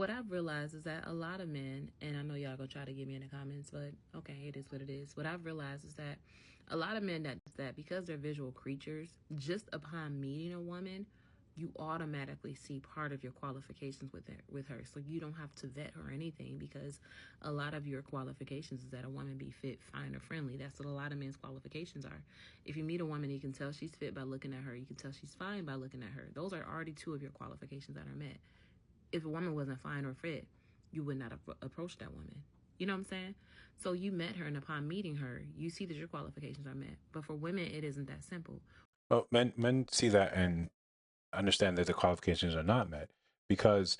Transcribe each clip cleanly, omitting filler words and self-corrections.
What I've realized is that a lot of men, and I know y'all gonna try to get me in the comments, but okay, it is what it is. What I've realized is that a lot of men that because they're visual creatures, just upon meeting a woman, you automatically see part of your qualifications with her. So you don't have to vet her or anything because a lot of your qualifications is that a woman be fit, fine, or friendly. That's what a lot of men's qualifications are. If you meet a woman, you can tell she's fit by looking at her. You can tell she's fine by looking at her. Those are already two of your qualifications that are met. If a woman wasn't fine or fit, you would not have approached that woman. You know what I'm saying? So you met her, and upon meeting her, you see that your qualifications are met. But for women, it isn't that simple. Well, men see that and understand that the qualifications are not met because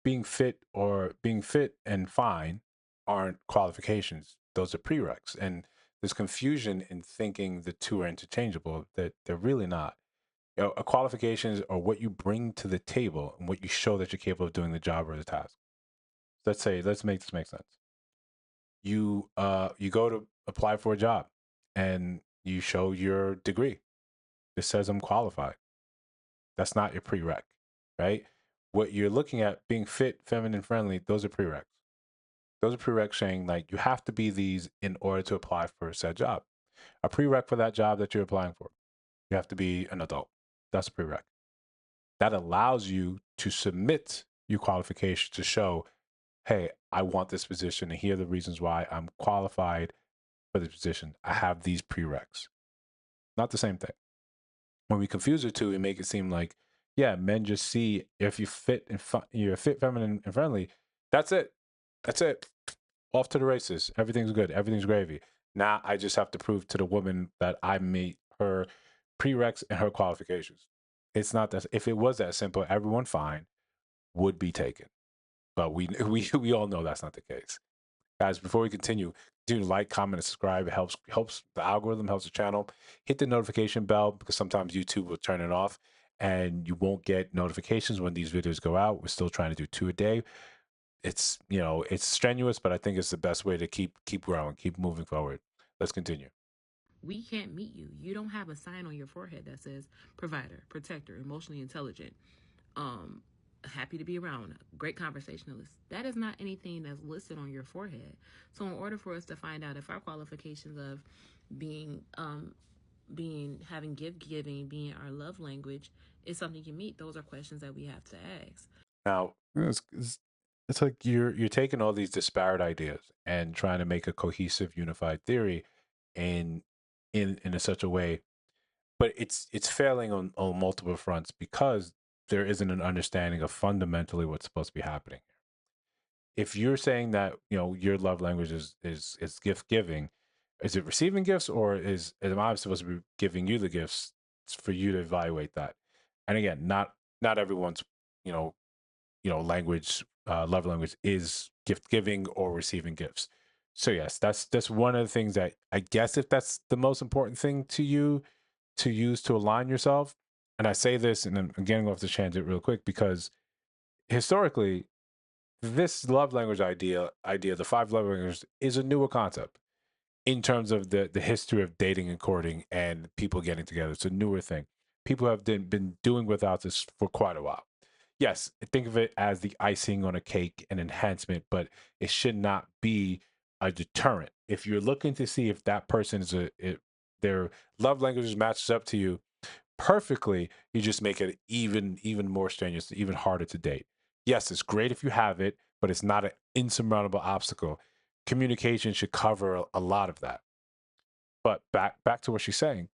being fit and fine aren't qualifications. Those are prereqs. And there's confusion in thinking the two are interchangeable, that they're really not. Qualifications are what you bring to the table and what you show that you're capable of doing the job or the task. Let's make this make sense. You go to apply for a job and you show your degree. It says I'm qualified. That's not your prereq, right? What you're looking at, being fit, feminine, friendly, those are prereqs. Those are prereqs saying like you have to be these in order to apply for said job. A prereq for that job that you're applying for, you have to be an adult. That's a prereq. That allows you to submit your qualification to show, hey, I want this position, and here are the reasons why I'm qualified for this position. I have these prereqs. Not the same thing. When we confuse the two and make it seem like, yeah, men just see if you fit and you're fit, feminine, and friendly. That's it. That's it. Off to the races. Everything's good. Everything's gravy. Now I just have to prove to the woman that I meet her prereqs and her qualifications. It's not that. If it was that simple, everyone fine would be taken. But we all know that's not the case. Guys, before we continue, do like, comment, and subscribe. It helps the algorithm, helps the channel. Hit the notification bell because sometimes YouTube will turn it off and you won't get notifications when these videos go out. We're still trying to do 2 a day. It's it's strenuous, but I think it's the best way to keep growing, keep moving forward. Let's continue. We can't meet you. You don't have a sign on your forehead that says provider, protector, emotionally intelligent, um, happy to be around, great conversationalist. That is not anything that's listed on your forehead. So in order for us to find out if our qualifications of being having gift giving being our love language is something you can meet, those are questions that we have to ask. Now, it's like you're taking all these disparate ideas and trying to make a cohesive, unified theory in in such a way, but it's failing on multiple fronts because there isn't an understanding of fundamentally what's supposed to be happening. If you're saying that your love language is gift giving, is it receiving gifts, or am I supposed to be giving you the gifts for you to evaluate that? And again, not everyone's you know language, love language is gift giving or receiving gifts. So yes, that's one of the things that I guess, if that's the most important thing to you to use to align yourself. And I say this, and I'm getting off the tangent real quick because historically, this love language idea, the five love languages, is a newer concept in terms of the history of dating and courting and people getting together. It's a newer thing. People have been doing without this for quite a while. Yes, think of it as the icing on a cake, an enhancement, but it should not be a deterrent. If you're looking to see if that person is their love languages matches up to you perfectly, you just make it even more strenuous, even harder to date. Yes, it's great if you have it, but it's not an insurmountable obstacle. Communication should cover a lot of that. But back to what she's saying.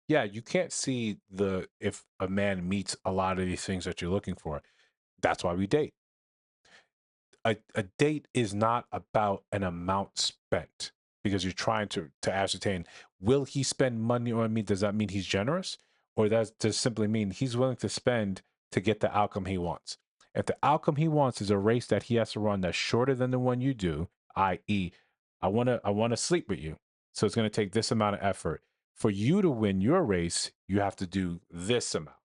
Yeah, you can't see the if a man meets a lot of these things that you're looking for. That's why we date. A date is not about an amount spent because you're trying to ascertain, will he spend money on me? Does that mean he's generous? Or that just simply mean he's willing to spend to get the outcome he wants? If the outcome he wants is a race that he has to run that's shorter than the one you do, i.e., I wanna sleep with you. So it's gonna take this amount of effort. For you to win your race, you have to do this amount,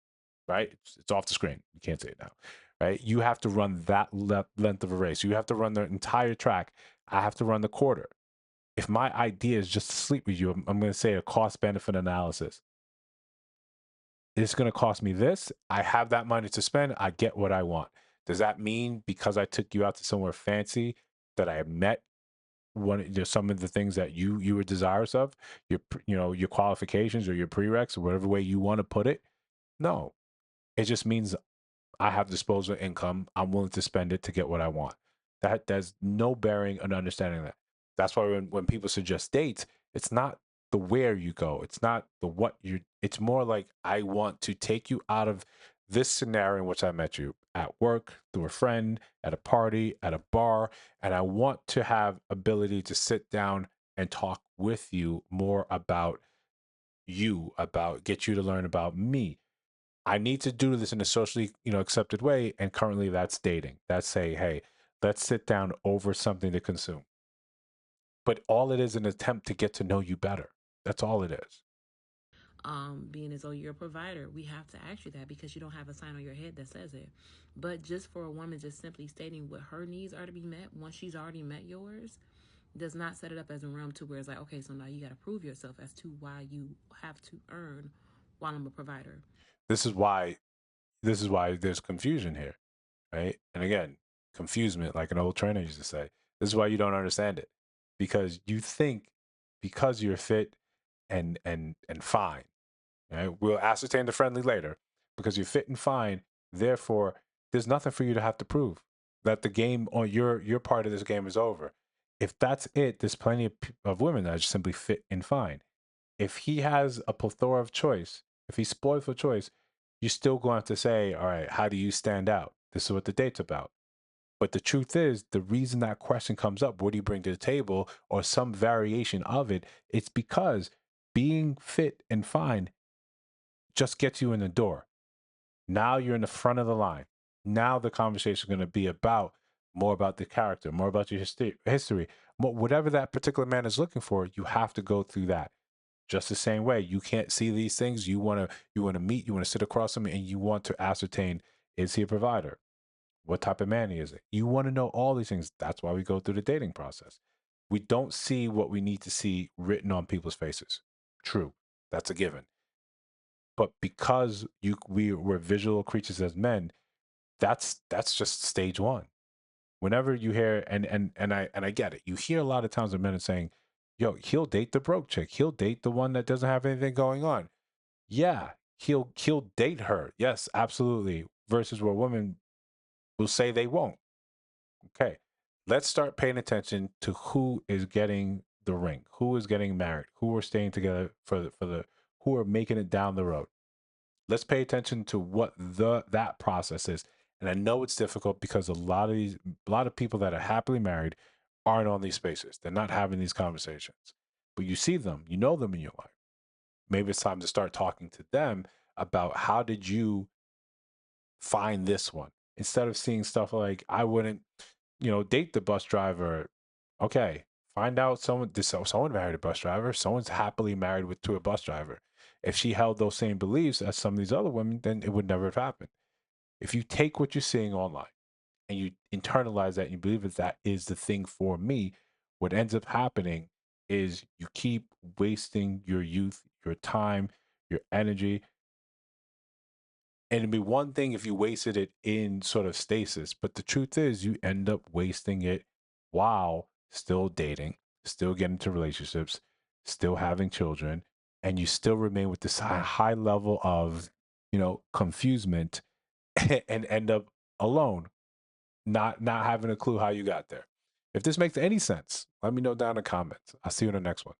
right? It's off the screen. You can't say it now, right? You have to run that length of a race. You have to run the entire track. I have to run the quarter. If my idea is just to sleep with you, I'm going to say a cost benefit analysis. It's going to cost me this. I have that money to spend. I get what I want. Does that mean because I took you out to somewhere fancy that I met some of the things that you were desirous of, your qualifications or your prereqs or whatever way you want to put it? No, it just means I have disposable income. I'm willing to spend it to get what I want. There's no bearing on understanding that. That's why when people suggest dates, it's not the where you go. It's not the what you. It's more like I want to take you out of this scenario in which I met you at work, through a friend, at a party, at a bar, and I want to have ability to sit down and talk with you more about you, about get you to learn about me. I need to do this in a socially, accepted way. And currently that's dating. That's say, hey, let's sit down over something to consume. But all it is an attempt to get to know you better. That's all it is. Being as though you're a provider, we have to ask you that because you don't have a sign on your head that says it. But just for a woman just simply stating what her needs are to be met once she's already met yours does not set it up as a realm to where it's like, okay, so now you got to prove yourself as to why you have to earn while I'm a provider. This is why there's confusion here, right? And again, confusement, like an old trainer used to say. This is why you don't understand it. Because you think because you're fit and fine. Right? We'll ascertain the friendly later because you're fit and fine. Therefore, there's nothing for you to have to prove that the game or your part of this game is over. If that's it, there's plenty of women that are just simply fit and fine. If he has a plethora of choice, if he's spoiled for choice, you're still going to have to say, all right, how do you stand out? This is what the date's about. But the truth is, the reason that question comes up, what do you bring to the table, or some variation of it, it's because being fit and fine just gets you in the door. Now you're in the front of the line. Now the conversation is going to be about more about the character, more about your history. Whatever that particular man is looking for, you have to go through that. Just the same way, you can't see these things. You want to meet, you want to sit across him, and you want to ascertain: is he a provider? What type of man he is? You want to know all these things. That's why we go through the dating process. We don't see what we need to see written on people's faces. True, that's a given. But because we're visual creatures as men, that's just stage one. Whenever you hear and I get it, you hear a lot of times of men are saying, "Yo, he'll date the broke chick. He'll date the one that doesn't have anything going on." Yeah, he'll date her. Yes, absolutely. Versus where women will say they won't. Okay, let's start paying attention to who is getting the ring, who is getting married, who are staying together for the who are making it down the road. Let's pay attention to what that process is. And I know it's difficult because a lot of people that are happily married aren't on these spaces. They're not having these conversations. But you see them, you know them in your life. Maybe it's time to start talking to them about how did you find this one instead of seeing stuff like I wouldn't, date the bus driver. Okay, find out someone married a bus driver. Someone's happily married to a bus driver. If she held those same beliefs as some of these other women, then it would never have happened. If you take what you're seeing online and you internalize that and you believe that is the thing for me, what ends up happening is you keep wasting your youth, your time, your energy. And it'd be one thing if you wasted it in sort of stasis, but the truth is you end up wasting it while still dating, still getting into relationships, still having children, and you still remain with this high level of, confusement and end up alone, not having a clue how you got there. If this makes any sense, let me know down in the comments. I'll see you in the next one.